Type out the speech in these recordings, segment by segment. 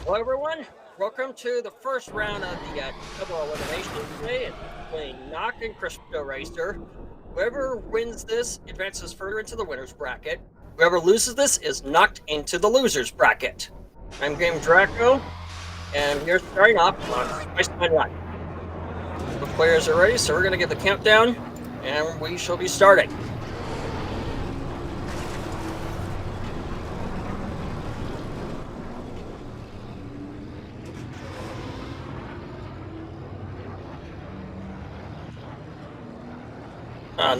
Hello, everyone. Welcome to the first round of the double elimination today. It's between Knock and KryptoRacer. Whoever wins this advances further into the winner's bracket. Whoever loses this is knocked into the loser's bracket. I'm Game Draco, and we're starting off on Spice My Life. The players are ready, so we're going to get the countdown, and we shall be starting.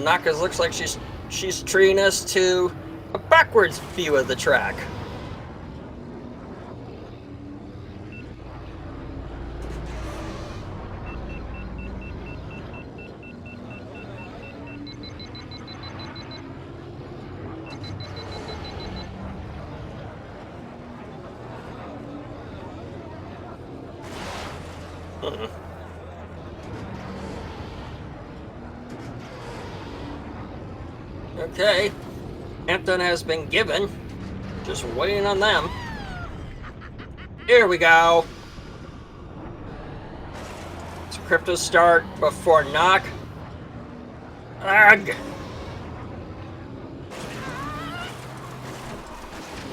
Naka's looks like she's treating us to a backwards view of the track. Okay, anthem has been given. Just waiting on them. Here we go. It's Crypto start before Knock. Ugh.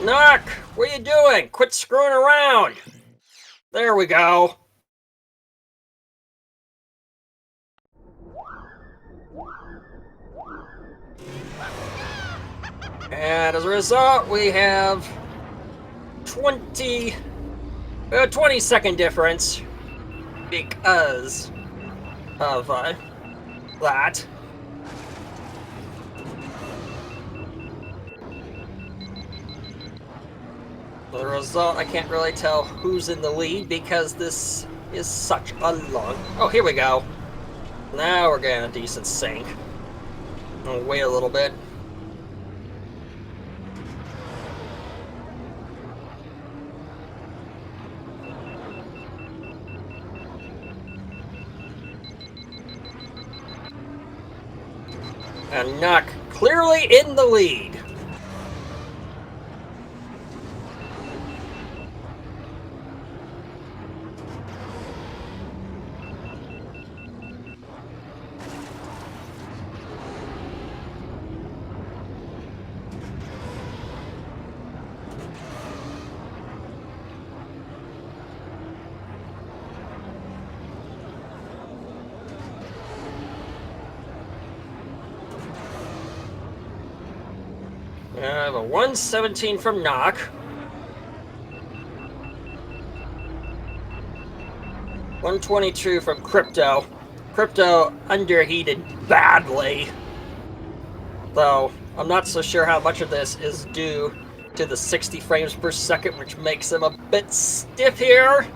Knock, what are you doing? Quit screwing around. There we go. And as a result, we have 20-second difference because of that. As a result, I can't really tell who's in the lead because this is such a long... Oh, here we go. Now we're getting a decent sync. I'll wait a little bit. And Knock clearly in the lead. I have a 117 from Knock. $122 from Crypto. Crypto underheated badly. Though, I'm not so sure how much of this is due to the 60 frames per second, which makes him a bit stiff here.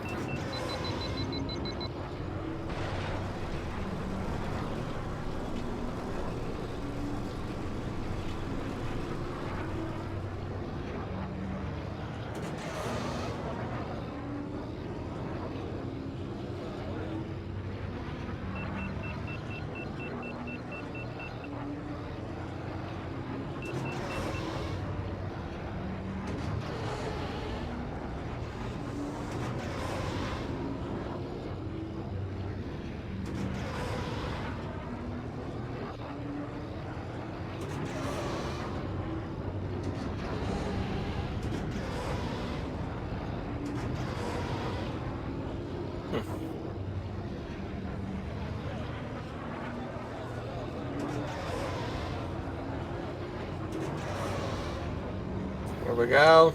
Here we go.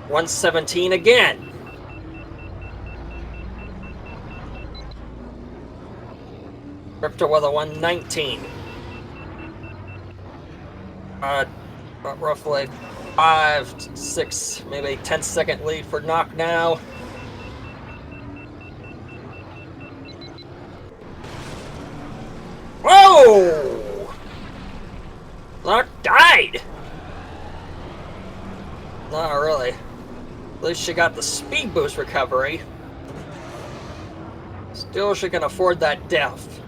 117 again. Crypto with a 119. Roughly 5, 6, maybe 10-second lead for Knock now. Whoa! Knock died! Not really. At least she got the speed boost recovery. Still, she can afford that death.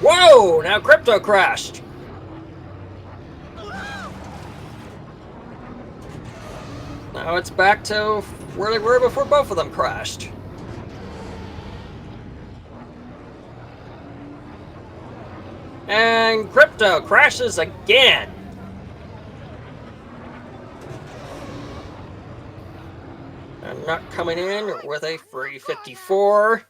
Whoa! Now Crypto crashed. Now it's back to where they were before both of them crashed. And Crypto crashes again. I'm not coming in with a free 54.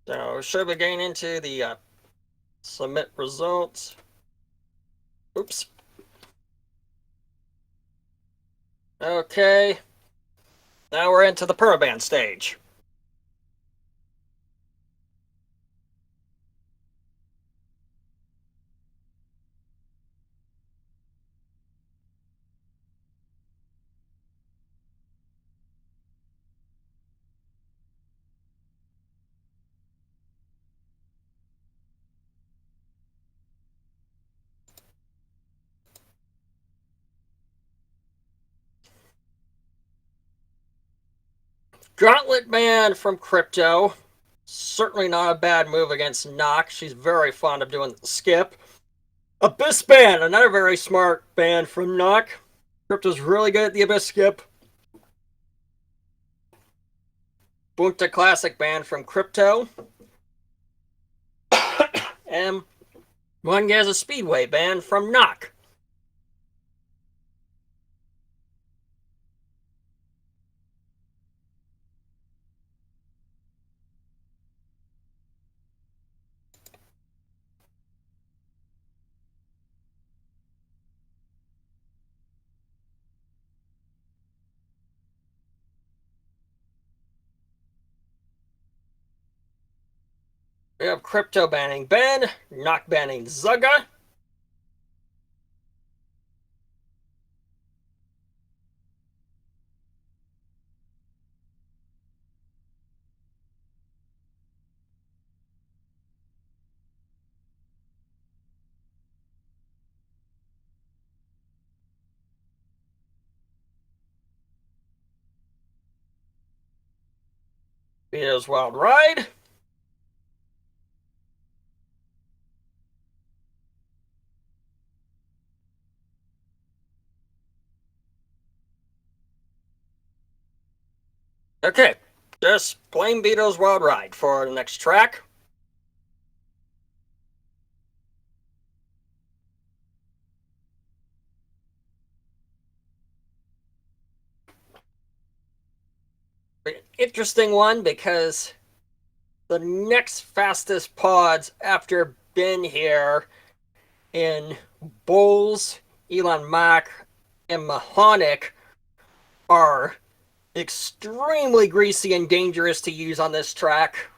So should we gain into the submit results? Oops. Okay. Now we're into the permaban stage. Gauntlet ban from Crypto. Certainly not a bad move against Nock. She's very fond of doing the skip. Abyss ban, another very smart ban from Nock. Crypto's really good at the Abyss skip. Bunta Classic ban from Crypto. And one has a Speedway ban from Nock. We have Crypto banning Ben, Nock banning Zugga. Vito's Wild Ride. Okay, just blame Vito's Wild Ride for the next track. Interesting one because the next fastest pods after Ben here in Bowles, Elon Mack, and Mahonic are extremely greasy and dangerous to use on this track.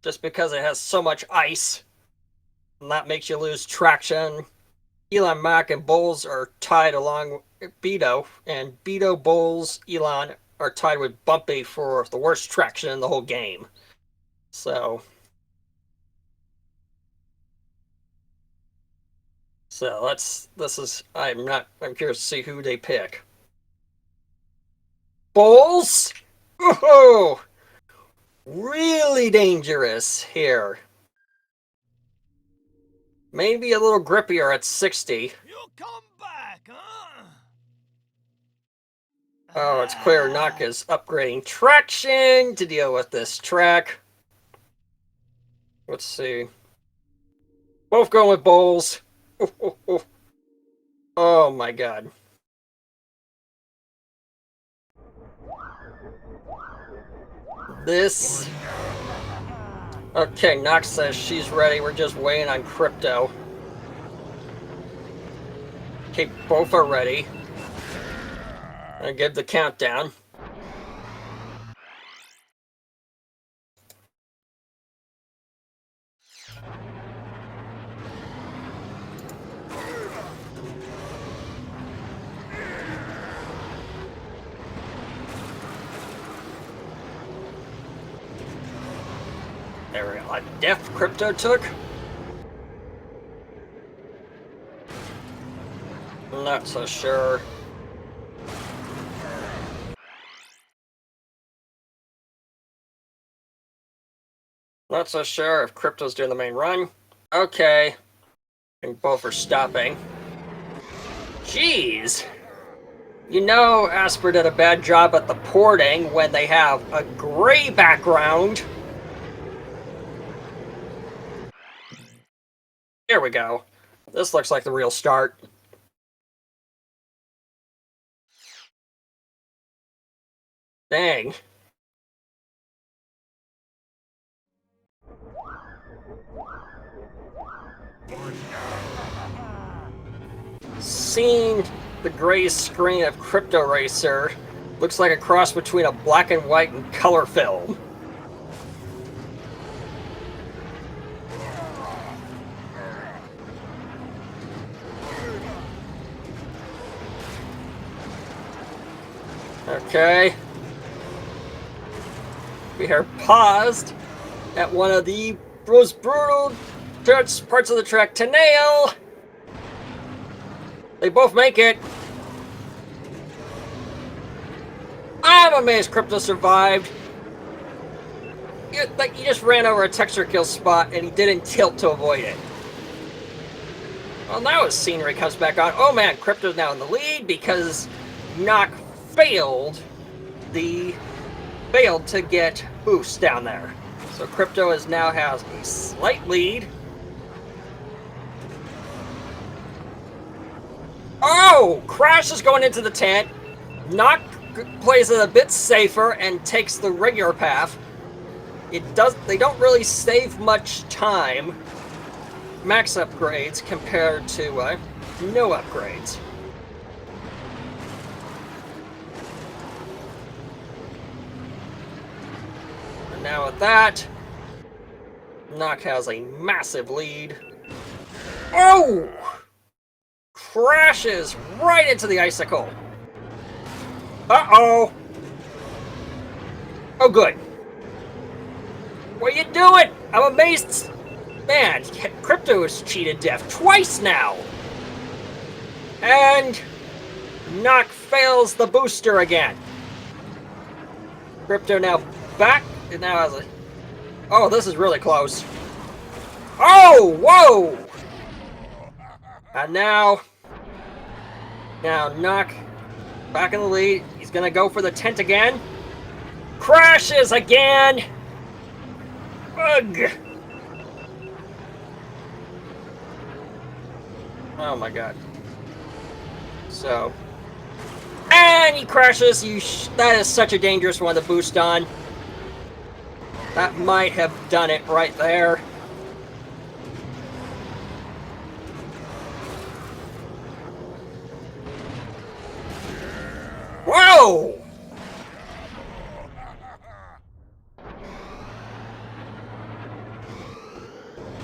Just because it has so much ice. And that makes you lose traction. Elon Mack and Bowles are tied along with Beto. And Beto, Bowles, Elon are tied with Bumpy for the worst traction in the whole game. So I'm curious to see who they pick. Bowles? Oh, really dangerous here. Maybe a little grippier at 60. You'll come back, huh? Oh, it's clear Nock is upgrading traction to deal with this track. Let's see. Both going with Bowles. Oh my god. This... Okay, Nock says she's ready. We're just waiting on Crypto. Okay, both are ready. I give the countdown. there a death Crypto took? I'm not so sure. Not so sure if Crypto's doing the main run. Okay. And both are stopping. Jeez! You know Asper did a bad job at the porting when they have a gray background. Here we go. This looks like the real start. Dang. Seeing the gray screen of KryptoRacer looks like a cross between a black and white and color film. Okay. We are paused at one of the most brutal parts of the track to nail. They both make it. I'm amazed Crypto survived. You just ran over a texture kill spot and he didn't tilt to avoid it. Well, now his scenery comes back on. Oh man, Crypto's now in the lead because Knock failed to get boost down there. So Crypto now has a slight lead. Oh! Crash is going into the tent. Knock plays it a bit safer and takes the regular path. They don't really save much time. Max upgrades compared to no upgrades. And now with that, Knock has a massive lead. Oh! Crashes right into the icicle. Uh-oh. Oh, good. What are you doing? I'm amazed. Man, Crypto has cheated death twice now. And Knock fails the booster again. Crypto now back. It now has a... Oh, this is really close. Oh, whoa! And now Knock back in the lead. He's gonna go for the tent again. Crashes again! Ugh! Oh my god. So... And he crashes. That is such a dangerous one to boost on. That might have done it right there. Whoa!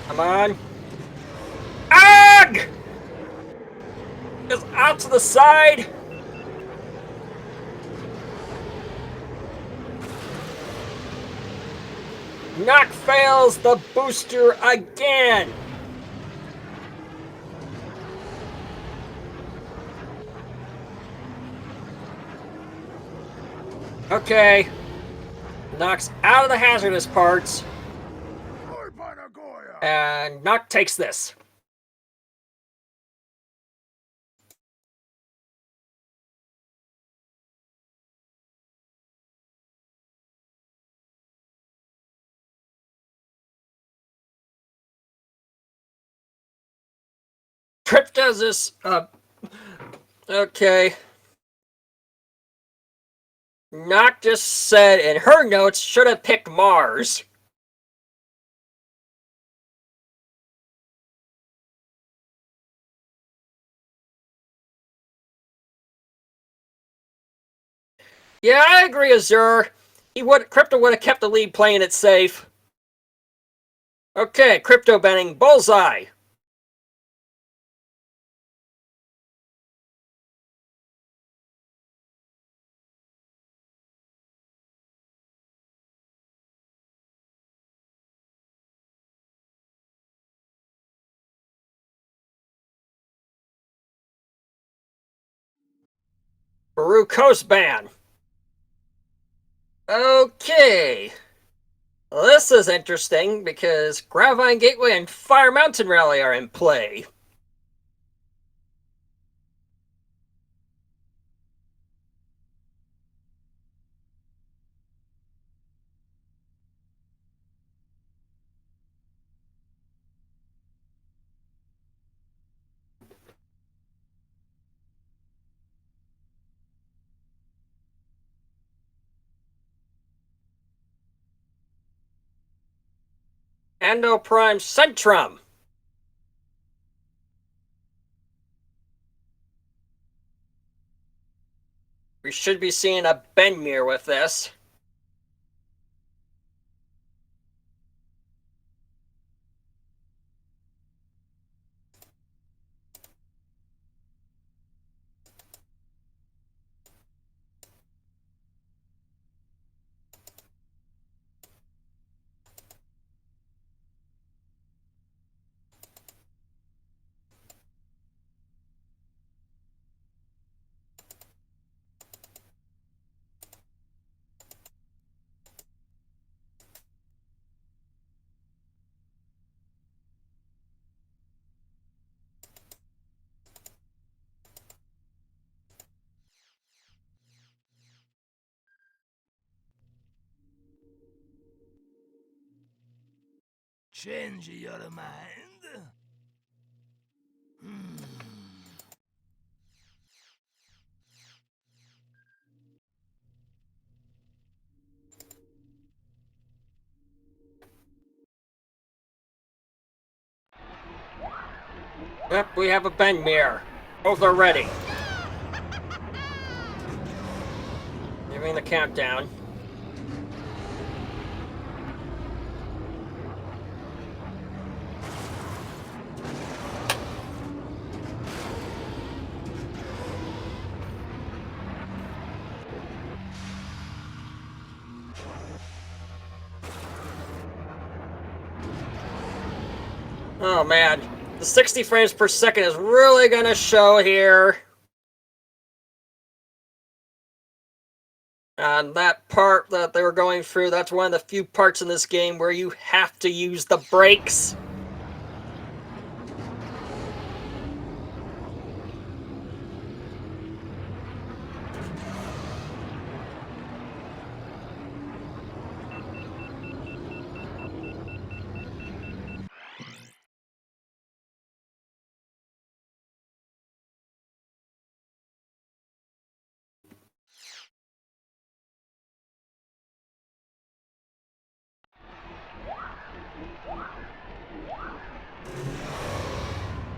Come on. Ugh! Just out to the side. Knock fails the booster again. Okay. Knock's out of the hazardous parts. And Knock takes this. Trip does this, okay. Knock just said in her notes, should have picked Mars. Yeah, I agree, Azure. Crypto would have kept the lead playing it safe. Okay, Crypto betting bullseye. Peru Coast ban. Okay. This is interesting because Gravine Gateway and Fire Mountain Rally are in play. Ando Prime Centrum. We should be seeing a Benmir with this. Change your mind? Yep, we have a Benmir. Both are ready. Giving the countdown. Oh man, the 60 frames per second is really gonna show here. And that part that they were going through, that's one of the few parts in this game where you have to use the brakes.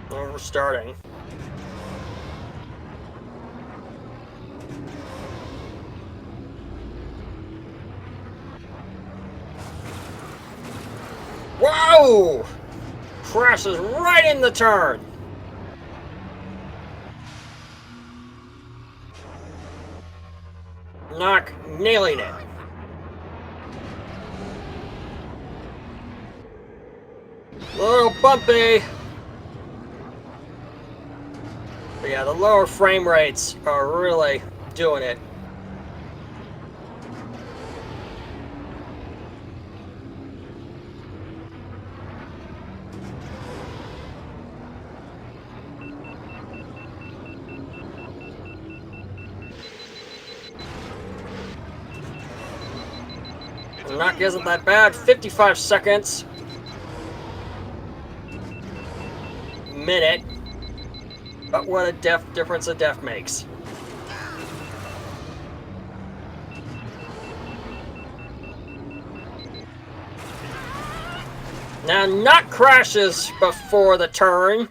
And we're starting. Whoa! Crashes right in the turn. Knock, nailing it. A little bumpy. But yeah, the lower frame rates are really doing it. The knock isn't that bad. 55 seconds. Minute. But what a difference a def makes. Now, not crashes before the turn.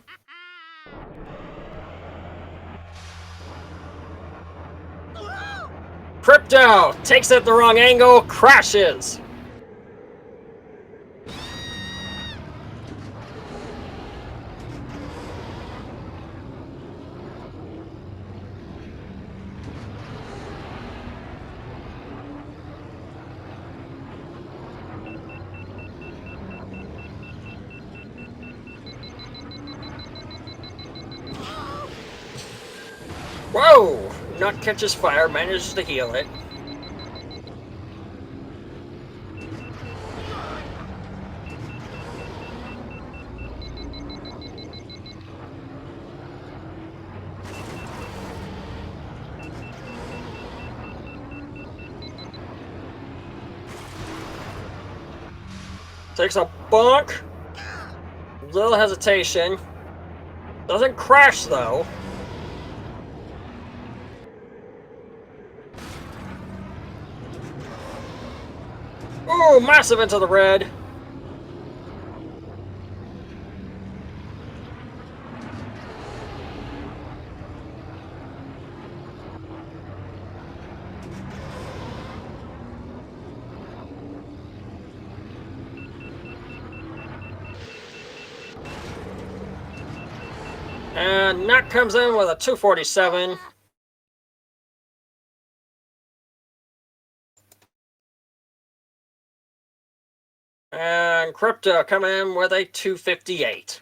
Crypto takes it the wrong angle, crashes. Whoa! Not catches fire, manages to heal it. Takes a bonk. Little hesitation. Doesn't crash though. Ooh, massive into the red. And Knock comes in with a 247. And Crypto coming in with a 258.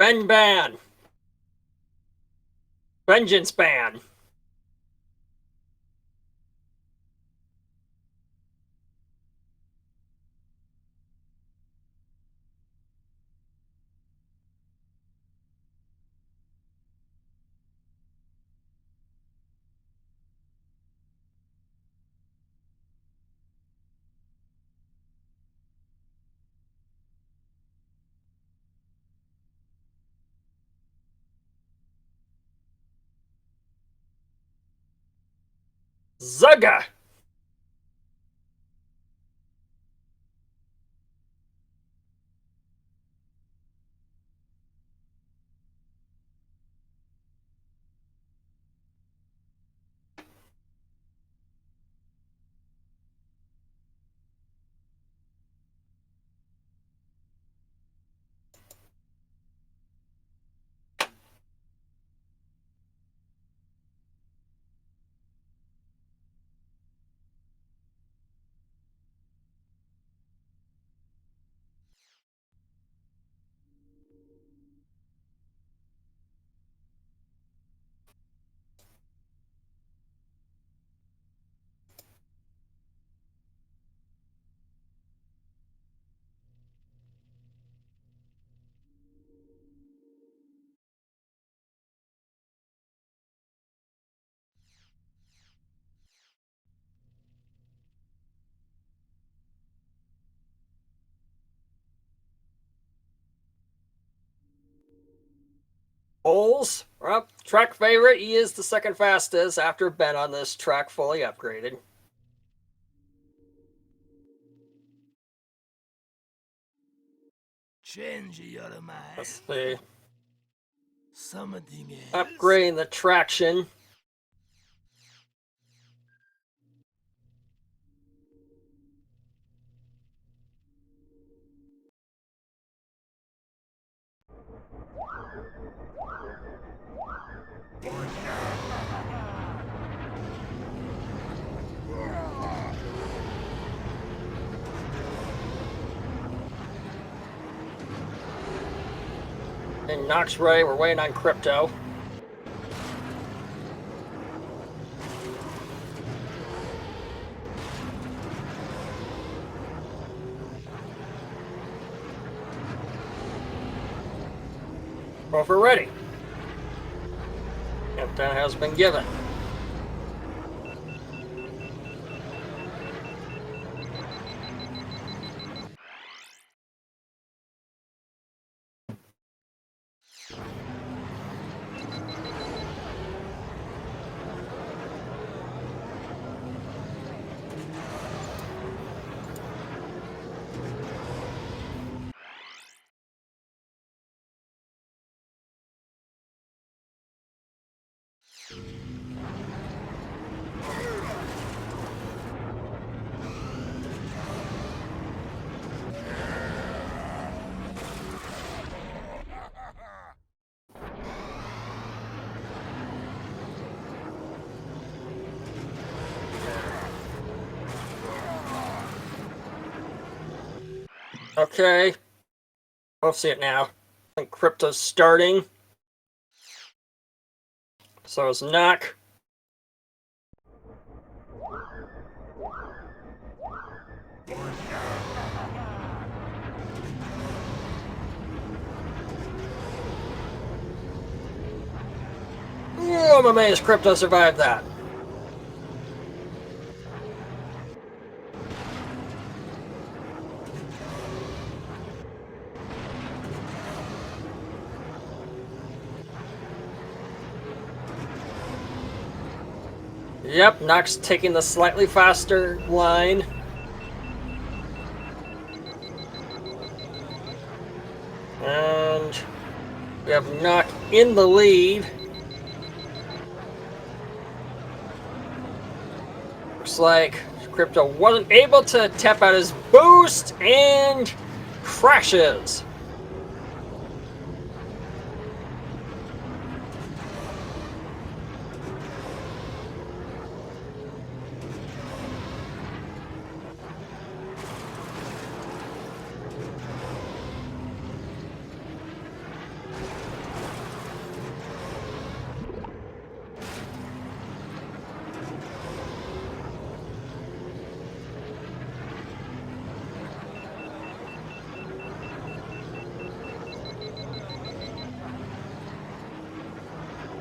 Ben Ban. Vengeance Ban. Zugga. Holes. Well, track favorite. He is the second fastest after Ben on this track, fully upgraded. Change your mind. Let's see. Something else. Upgrading the traction. And Knox Ray, we're waiting on Crypto. Well, if we're ready. Countdown has been given. Okay. I'll see it now. And Crypto's starting. So is Knock. Oh, I'm amazed Crypto survived that. Yep, Knock's taking the slightly faster line. And we have Knock in the lead. Looks like Crypto wasn't able to tap out his boost and crashes.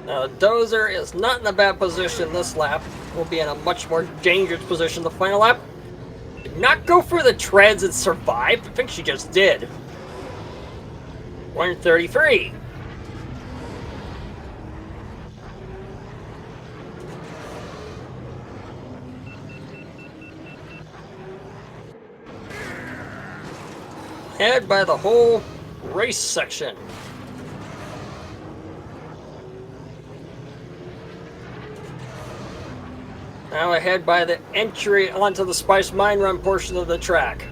Now, Dozer is not in a bad position this lap. Will be in a much more dangerous position the final lap. Did not go for the treads and survived. I think she just did. 133. Head by the whole race section. Now ahead by the entry onto the Spice Mine Run portion of the track.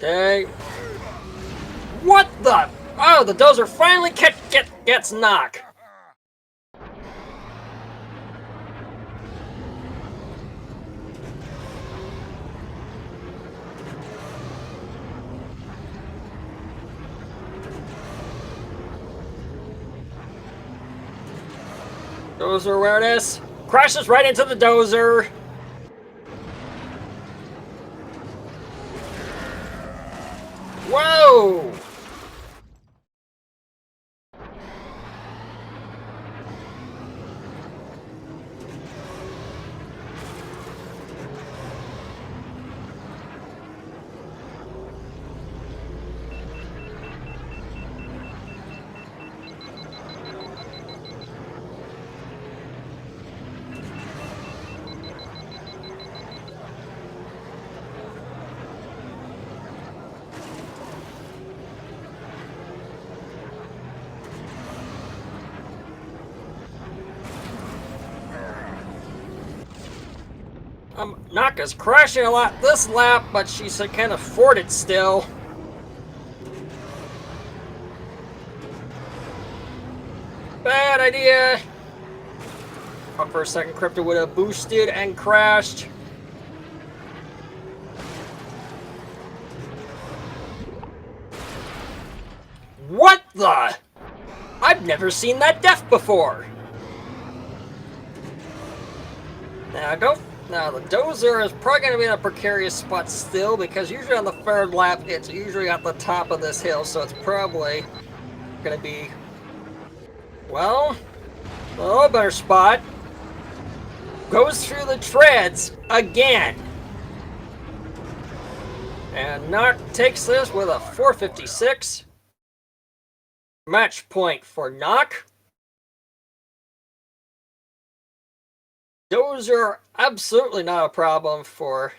Okay. What the? Oh, the Dozer finally gets Knock. Dozer awareness. Crashes right into the Dozer. Whoa! Naka's crashing a lot this lap, but she can afford it still. Bad idea. Thought for a second Crypto would have boosted and crashed. What the? I've never seen that death before. Now the Dozer is probably going to be in a precarious spot still, because usually on the third lap it's usually at the top of this hill, so it's probably going to be Well, a little better spot. Goes through the treads again. And Knock takes this with a 456. Match point for Knock. Those are absolutely not a problem for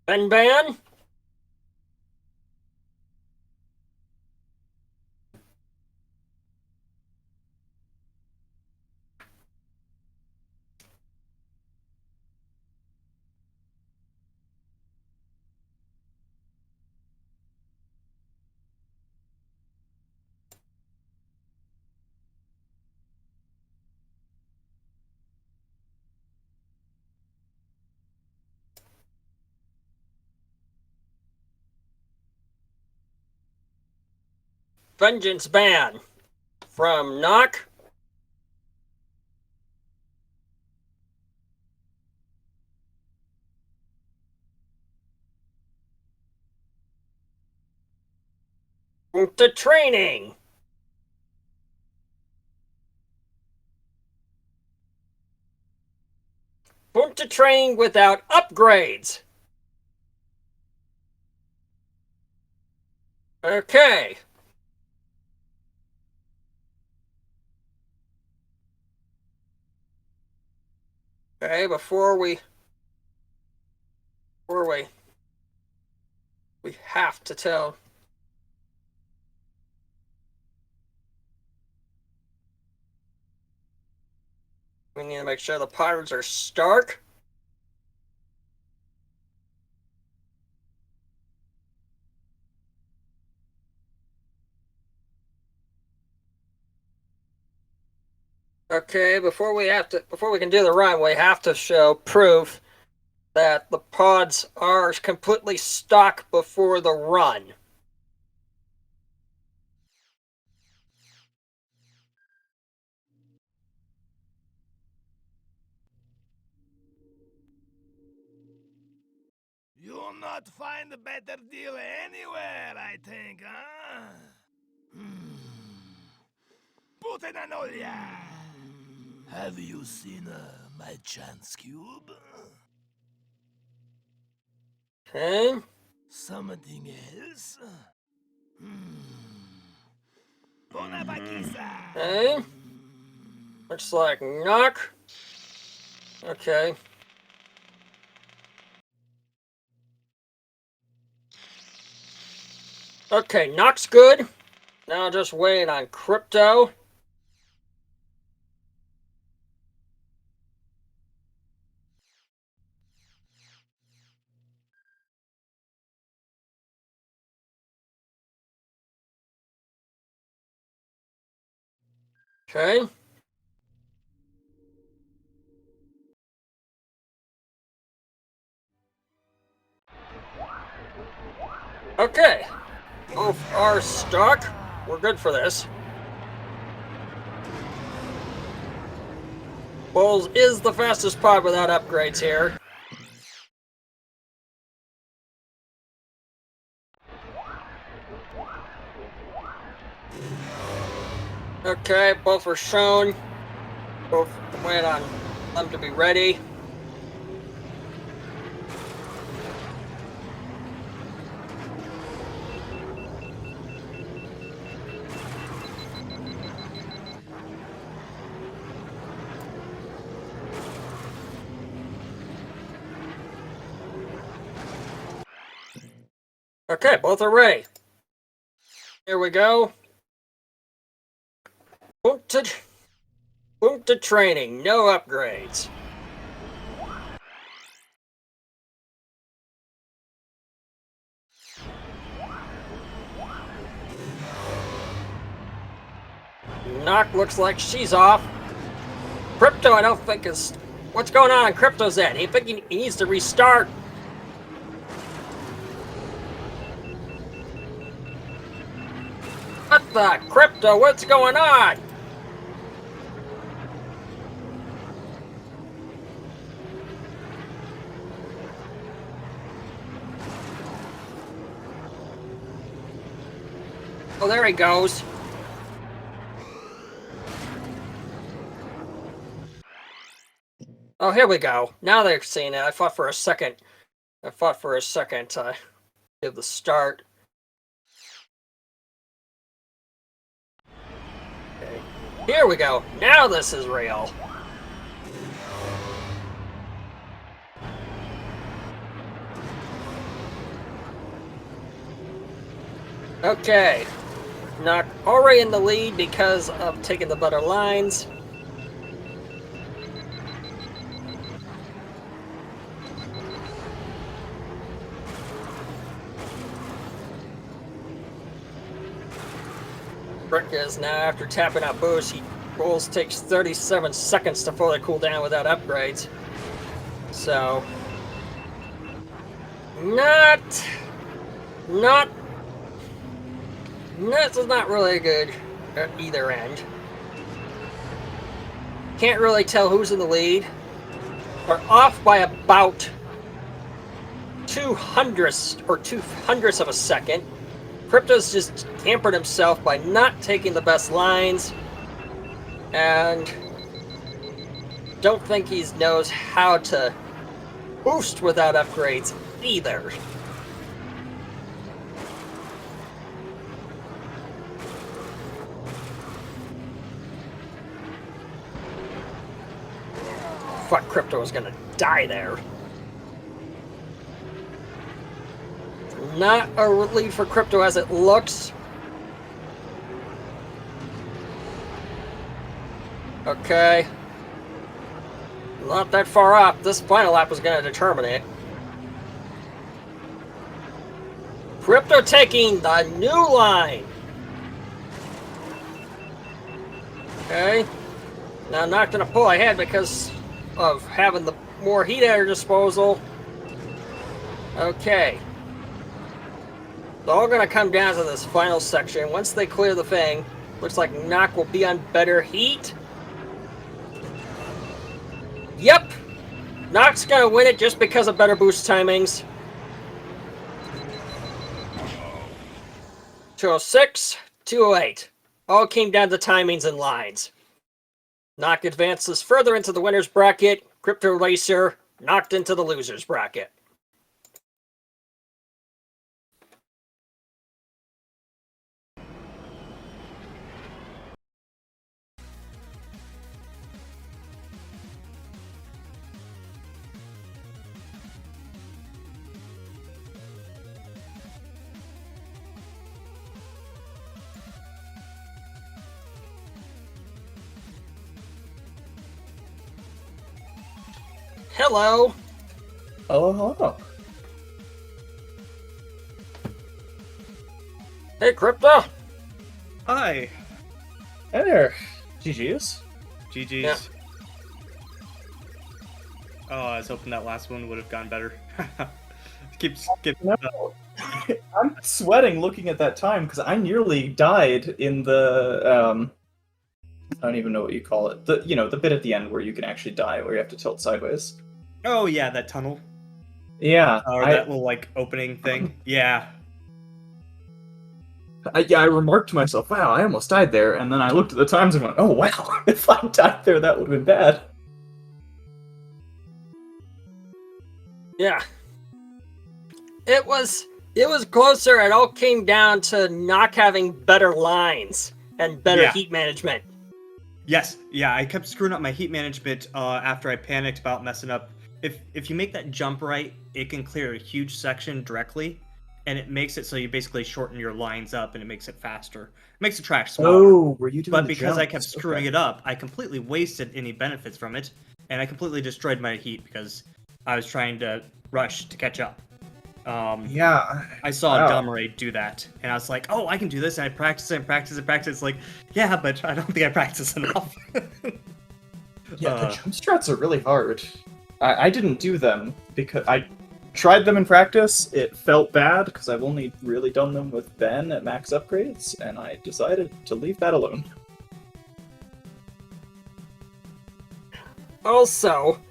Ban. Vengeance ban from Knock. To training. To training without upgrades. Okay. Okay, before we have to tell. We need to make sure the pirates are stark. Okay, before we can do the run, we have to show proof that the pods are completely stock before the run. You'll not find a better deal anywhere, I think, huh? Put in an Olia! Have you seen my chance cube? Okay. Something else? Bonabakisa! Okay. Looks like Knock. Okay. Okay, Knock's good. Now just waiting on Crypto. Okay. Okay. Both are stuck. We're good for this. Bulls is the fastest pod without upgrades here. Okay, both are shown. Both wait on them to be ready. Okay, both are ready. Here we go. Boot to training, no upgrades. Knock looks like she's off. Crypto, I don't think is... What's going on Crypto's end? He think he needs to restart. What the? Crypto, what's going on? Oh, there he goes. Oh, here we go. Now they're seeing it. I fought for a second to give the start. Okay. Here we go. Now this is real. Okay. Not already in the lead because of taking the better lines. Brick is now, after tapping out boost, he rolls, takes 37 seconds to fully cool down without upgrades. So, this is not really good at either end. Can't really tell who's in the lead. We're off by about 200ths of a second. Crypto's just hampered himself by not taking the best lines, and don't think he knows how to boost without upgrades either. Fuck, Crypto was gonna die there. Not a lead for Crypto as it looks. Okay. Not that far off. This final lap was going to determine it. Crypto taking the new line. Okay. Now not going to pull ahead because of having the more heat at her disposal. Okay. It's all going to come down to this final section. Once they clear the thing, looks like Knock will be on better heat. Yep! Knock's going to win it just because of better boost timings. 206, 208. All came down to timings and lines. Knock advances further into the winner's bracket. KryptoRacer knocked into the loser's bracket. Hello. Hello. Hey, Crypto. Hi. Hey there. GG's. GG's. Yeah. Oh, I was hoping that last one would have gone better. Keep No. I'm sweating looking at that time because I nearly died in the I don't even know what you call it. The bit at the end where you can actually die, where you have to tilt sideways. Oh yeah, that tunnel. Yeah. Or that little like opening thing. Yeah. I remarked to myself, wow, I almost died there, and then I looked at the times and went, oh wow, if I died there, that would have been bad. Yeah. It was closer. It all came down to Knock having better lines and better heat management. Yes. Yeah, I kept screwing up my heat management after I panicked about messing up. If you make that jump right, it can clear a huge section directly, and it makes it so you basically shorten your lines up, and it makes it faster. It makes the track smaller. Oh, were you doing But the because I jumps? kept screwing it up, I completely wasted any benefits from it, and I completely destroyed my heat because I was trying to rush to catch up. Yeah. I saw Wow. Dummeray do that, and I was like, "Oh, I can do this." And I practice and practice and practice. It's like, yeah, but I don't think I practice enough. Yeah, the jump strats are really hard. I didn't do them because I tried them in practice. It felt bad because I've only really done them with Ben at max upgrades, and I decided to leave that alone. Also,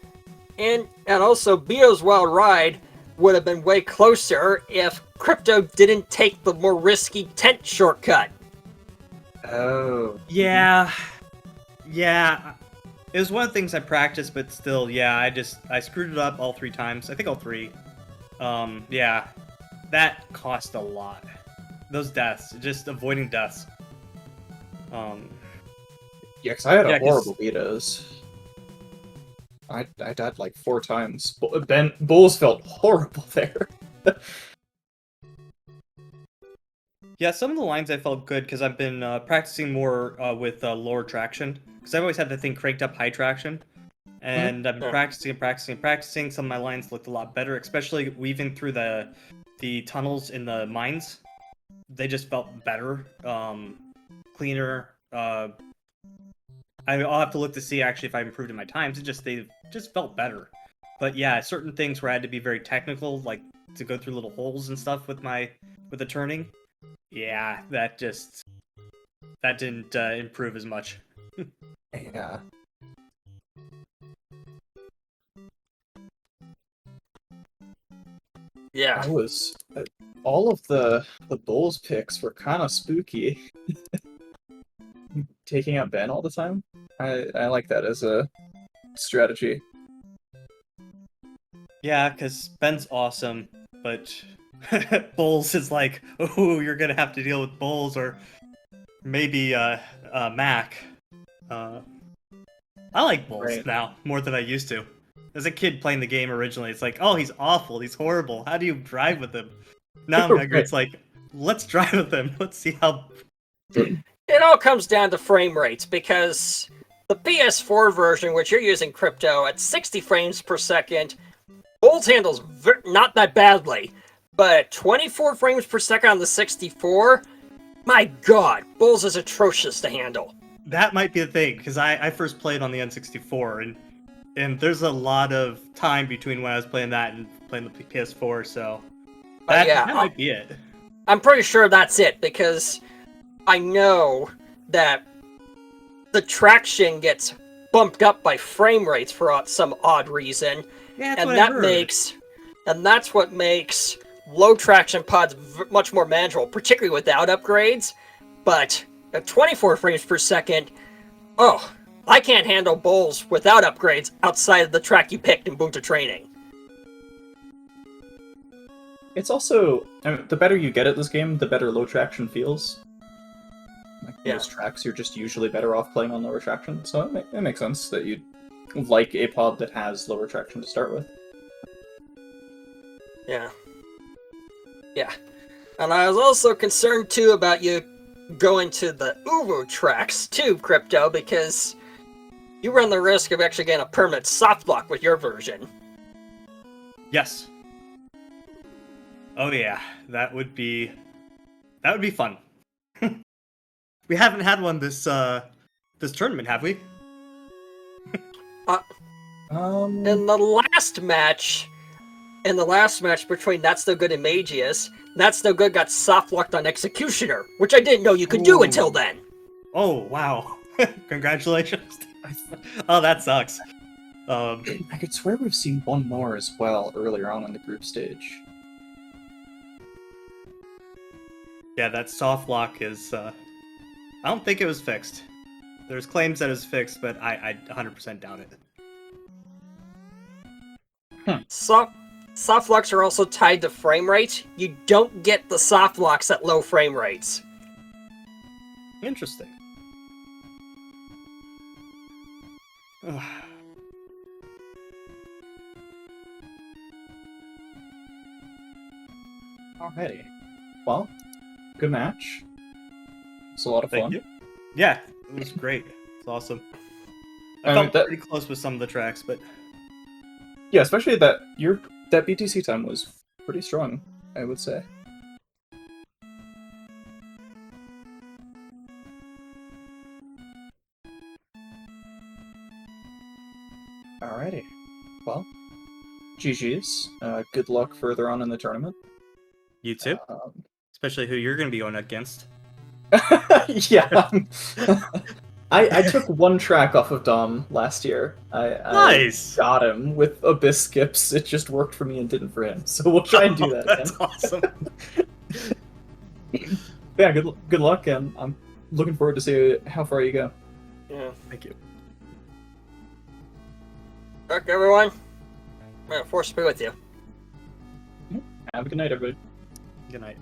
and also Beo's Wild Ride would have been way closer if Crypto didn't take the more risky tent shortcut. Oh. Yeah. It was one of the things I practiced, but still, yeah, I screwed it up all 3 times. I think all 3. Yeah, that cost a lot. Those deaths, just avoiding deaths. Yeah, because I had Yeah, a horrible betas. I died like 4 times. Bulls felt horrible there. Yeah, some of the lines I felt good because I've been practicing more with lower traction. Because I've always had the thing cranked up high traction. And I've been practicing. Some of my lines looked a lot better, especially weaving through the tunnels in the mines. They just felt better, cleaner. I'll have to look to see actually if I improved in my times. They just felt better. But yeah, certain things where I had to be very technical, like to go through little holes and stuff with the turning. Yeah, that didn't improve as much. Yeah. Yeah. I was all of the Bulls picks were kind of spooky. Taking out Ben all the time. I like that as a strategy. Yeah, because Ben's awesome, but Bulls is like, oh, you're gonna have to deal with Bulls or maybe Mac. I like Bulls now more than I used to. As a kid playing the game originally, it's like, oh, he's awful, he's horrible. How do you drive with him? Now it's like, let's drive with him. Let's see how. It all comes down to frame rates because the PS4 version, which you're using Crypto at 60 frames per second, Bulls handles not that badly, but at 24 frames per second on the 64, my god, Bulls is atrocious to handle. That might be the thing, because I first played on the N64, and there's a lot of time between when I was playing that and playing the PS4, so that might be it. I'm pretty sure that's it, because I know that the traction gets bumped up by frame rates for some odd reason, and that's what makes low traction pods much more manageable, particularly without upgrades. But at 24 frames per second, oh, I can't handle Bulls without upgrades outside of the track you picked in Bunta Training. It's also, the better you get at this game, the better low traction feels. Like most tracks, you're just usually better off playing on lower traction, so it makes sense that you'd like a pod that has lower traction to start with. Yeah. And I was also concerned too about you going to the Uwu tracks too, Crypto, because you run the risk of actually getting a permanent soft block with your version. Yes. Oh yeah, that would be fun. We haven't had one this tournament, have we? In the last match between That's No Good and Magius, That's No Good got soft locked on Executioner, which I didn't know you could do until then. Oh wow! Congratulations. Oh, that sucks. I could swear we've seen one more as well earlier on in the group stage. Yeah, that soft lock is. I don't think it was fixed. There's claims that it was fixed, but I 100% doubt it. Soft locks are also tied to frame rate. You don't get the soft locks at low frame rates. Interesting. Alrighty. Well, good match. It's a lot of fun. Thank you. Yeah, it was great. It's awesome. I felt pretty close with some of the tracks, but yeah, especially that BTC time was pretty strong, I would say. Alrighty. Well, GG's. Good luck further on in the tournament. You too. Especially who you're going to be going against. Yeah. I took one track off of Dom last year. Nice! I got him with Abyss skips. It just worked for me and didn't for him. So we'll try and do that again. That's awesome. Yeah, good luck, and I'm looking forward to see how far you go. Yeah. Thank you. Good luck, everyone. May the force be with you. Have a good night, everybody. Good night.